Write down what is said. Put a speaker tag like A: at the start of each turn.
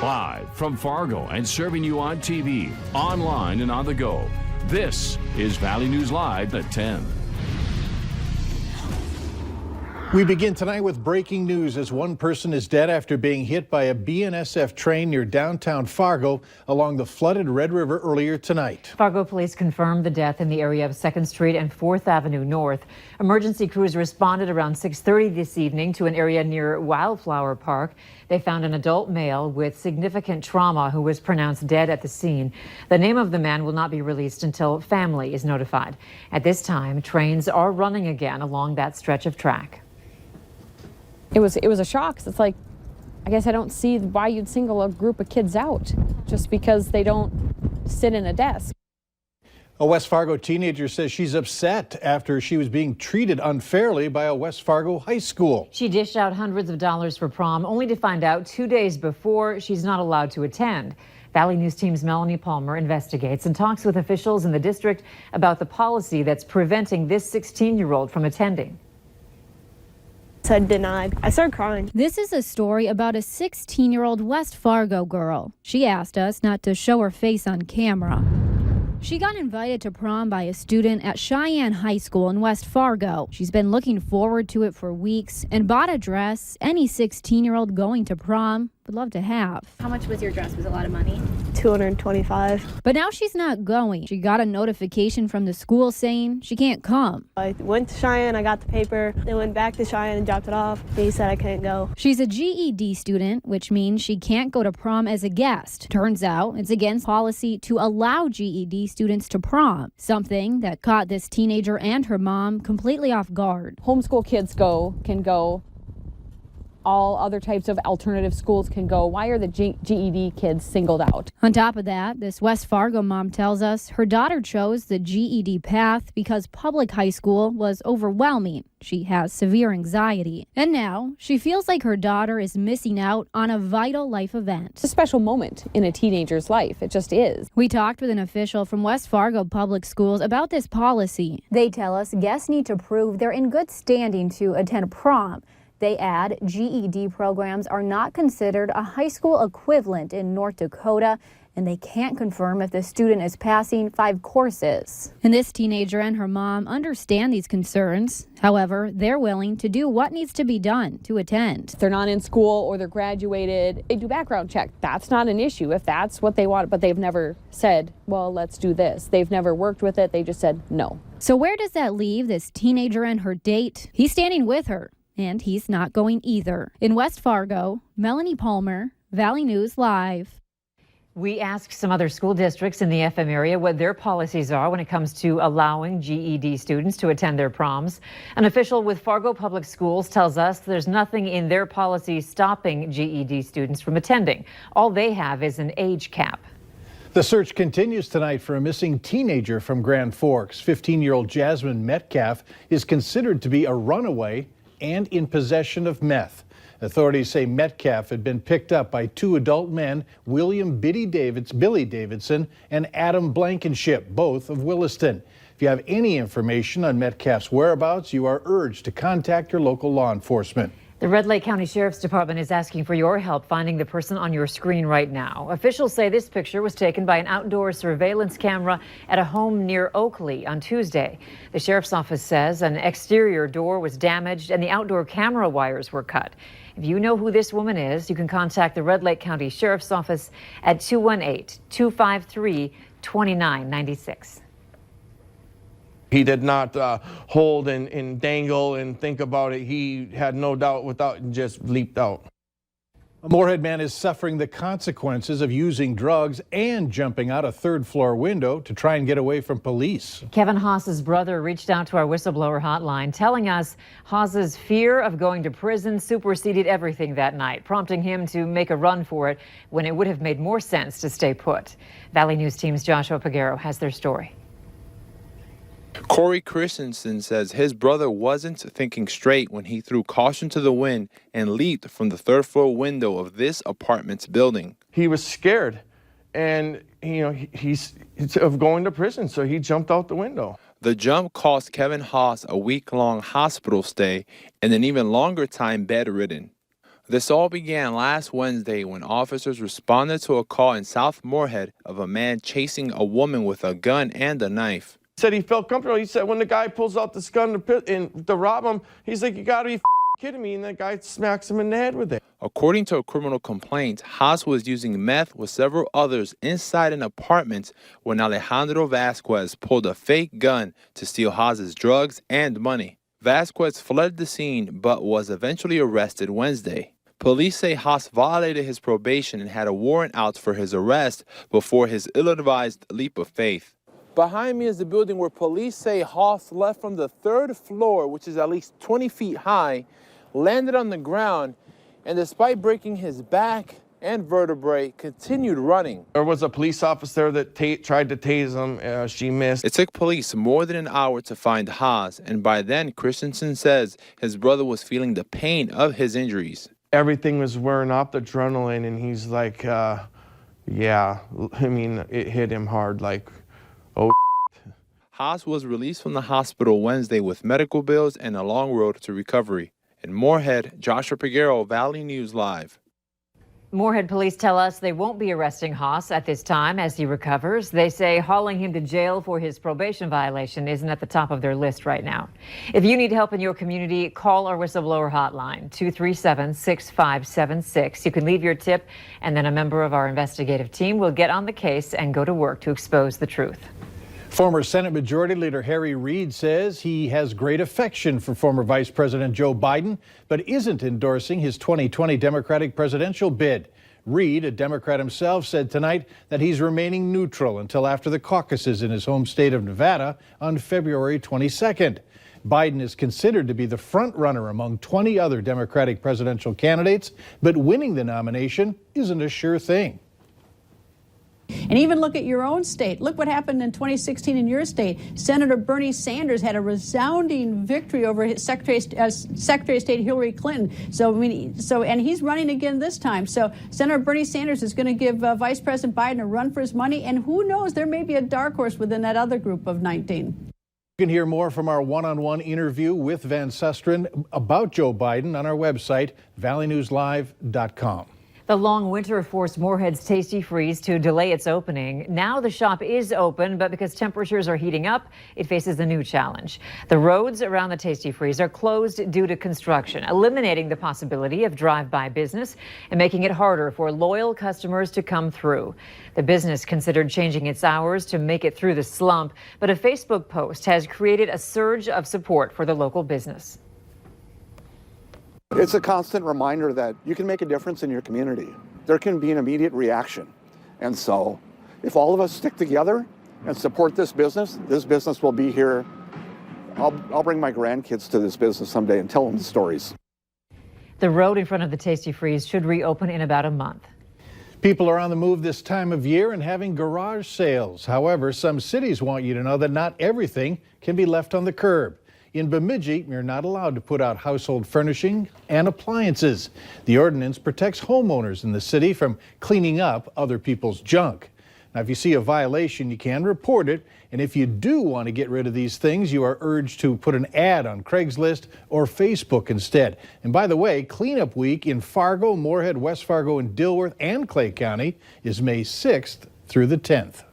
A: Live from Fargo and serving you on TV, online, and on the go. This is Valley News Live at 10.
B: We begin tonight with breaking news as one person is dead after being hit by a BNSF train near downtown Fargo along the flooded Red River earlier tonight.
C: Fargo police confirmed the death in the area of 2nd Street and 4th Avenue North. Emergency crews responded around 6:30 this evening to an area near Wildflower Park. They found an adult male with significant trauma who was pronounced dead at the scene. The name of the man will not be released until family is notified. At this time, trains are running again along that stretch of track.
D: It was a shock. It's like, I guess I don't see why you'd single a group of kids out just because they don't sit in a desk.
B: A West Fargo teenager says she's upset after she was being treated unfairly by a West Fargo high school.
C: She dished out hundreds of dollars for prom, only to find out 2 days before she's not allowed to attend. Valley News Team's Melanie Palmer investigates and talks with officials in the district about the policy that's preventing this 16-year-old from attending.
E: Said denied. I started crying.
F: This is a story about a 16-year-old West Fargo girl. She asked us not to show her face on camera. She got invited to prom by a student at Cheyenne High School in West Fargo. She's been looking forward to it for weeks and bought a dress any 16-year-old going to prom would love to have.
G: How much was your dress? Was it a lot of money?
E: $225.
F: But now she's not going. She got a notification from the school saying she can't come.
E: I went to Cheyenne, I got the paper, then went back to Cheyenne and dropped it off. They said I couldn't go.
F: She's a GED student, which means she can't go to prom as a guest. Turns out it's against policy to allow GED students to prom, something that caught this teenager and her mom completely off guard.
D: Homeschool kids can go. All other types of alternative schools can go. Why are the GED kids singled out?
F: On top of that, this West Fargo mom tells us her daughter chose the GED path because public high school was overwhelming. She has severe anxiety. And now she feels like her daughter is missing out on a vital life event.
D: It's a special moment in a teenager's life. It just is.
F: We talked with an official from West Fargo Public Schools about this policy.
G: They tell us guests need to prove they're in good standing to attend prom. They add GED programs are not considered a high school equivalent in North Dakota, and they can't confirm if the student is passing 5 courses.
F: And this teenager and her mom understand these concerns. However, they're willing to do what needs to be done to attend.
D: If they're not in school or they're graduated, they do background check. That's not an issue if that's what they want, but they've never said, well, let's do this. They've never worked with it. They just said no.
F: So where does that leave this teenager and her date? He's standing with her. And he's not going either. In West Fargo, Melanie Palmer, Valley News Live.
C: We asked some other school districts in the FM area what their policies are when it comes to allowing GED students to attend their proms. An official with Fargo Public Schools tells us there's nothing in their policy stopping GED students from attending. All they have is an age cap.
B: The search continues tonight for a missing teenager from Grand Forks. 15-year-old Jasmine Metcalf is considered to be a runaway and in possession of meth. Authorities say Metcalf had been picked up by 2 adult men, Billy Davidson and Adam Blankenship, both of Williston. If you have any information on Metcalf's whereabouts, you are urged to contact your local law enforcement.
C: The Red Lake County Sheriff's Department is asking for your help finding the person on your screen right now. Officials say this picture was taken by an outdoor surveillance camera at a home near Oakley on Tuesday. The sheriff's office says an exterior door was damaged and the outdoor camera wires were cut. If you know who this woman is, you can contact the Red Lake County Sheriff's Office at 218-253-2996.
H: He did not hold and dangle and think about it. He had no doubt without and just leaped out.
B: A Moorhead man is suffering the consequences of using drugs and jumping out a 3rd-floor window to try and get away from police.
C: Kevin Haas's brother reached out to our whistleblower hotline, telling us Haas's fear of going to prison superseded everything that night, prompting him to make a run for it when it would have made more sense to stay put. Valley News Team's Joshua Pagaro has their story.
I: Corey Christensen says his brother wasn't thinking straight when he threw caution to the wind and leaped from the 3rd-floor window of this apartment's building.
H: He was scared, and he's of going to prison, so he jumped out the window.
I: The jump cost Kevin Haas a week-long hospital stay and an even longer time bedridden. This all began last Wednesday when officers responded to a call in South Moorhead of a man chasing a woman with a gun and a knife.
H: He said he felt comfortable. He said when the guy pulls out this gun to rob him, he's like, you gotta be kidding me, and that guy smacks him in the head with it.
I: According to a criminal complaint, Haas was using meth with several others inside an apartment when Alejandro Vasquez pulled a fake gun to steal Haas's drugs and money. Vasquez fled the scene but was eventually arrested Wednesday. Police say Haas violated his probation and had a warrant out for his arrest before his ill-advised leap of faith. Behind me is the building where police say Haas left from the 3rd floor, which is at least 20 feet high, landed on the ground, and despite breaking his back and vertebrae, continued running.
H: There was a police officer that tried to tase him. She missed.
I: It took police more than an hour to find Haas, and by then, Christensen says his brother was feeling the pain of his injuries.
H: Everything was wearing off, the adrenaline, and he's like, yeah, I mean, it hit him hard, like, oh.
I: Haas was released from the hospital Wednesday with medical bills and a long road to recovery. In Moorhead, Joshua Peguero, Valley News Live.
C: Moorhead police tell us they won't be arresting Haas at this time as he recovers. They say hauling him to jail for his probation violation isn't at the top of their list right now. If you need help in your community, call our whistleblower hotline, 237-6576. You can leave your tip, and then a member of our investigative team will get on the case and go to work to expose the truth.
B: Former Senate Majority Leader Harry Reid says he has great affection for former Vice President Joe Biden, but isn't endorsing his 2020 Democratic presidential bid. Reid, a Democrat himself, said tonight that he's remaining neutral until after the caucuses in his home state of Nevada on February 22nd. Biden is considered to be the front runner among 20 other Democratic presidential candidates, but winning the nomination isn't a sure thing.
J: And even look at your own state. Look what happened in 2016 in your state. Senator Bernie Sanders had a resounding victory over his Secretary of State Hillary Clinton. And he's running again this time. So Senator Bernie Sanders is going to give Vice President Biden a run for his money. And who knows, there may be a dark horse within that other group of 19.
B: You can hear more from our one-on-one interview with Van Susteren about Joe Biden on our website, valleynewslive.com.
C: The long winter forced Moorhead's Tastee Freez to delay its opening. Now the shop is open, but because temperatures are heating up, it faces a new challenge. The roads around the Tastee Freez are closed due to construction, eliminating the possibility of drive-by business and making it harder for loyal customers to come through. The business considered changing its hours to make it through the slump, but a Facebook post has created a surge of support for the local business.
K: It's a constant reminder that you can make a difference in your community. There can be an immediate reaction. And so if all of us stick together and support this business will be here. I'll bring my grandkids to this business someday and tell them the stories.
C: The road in front of the Tastee Freez should reopen in about a month.
B: People are on the move this time of year and having garage sales. However, some cities want you to know that not everything can be left on the curb. In Bemidji, you're not allowed to put out household furnishing and appliances. The ordinance protects homeowners in the city from cleaning up other people's junk. Now, if you see a violation, you can report it. And if you do want to get rid of these things, you are urged to put an ad on Craigslist or Facebook instead. And by the way, cleanup week in Fargo, Moorhead, West Fargo, and Dilworth and Clay County is May 6th through the 10th.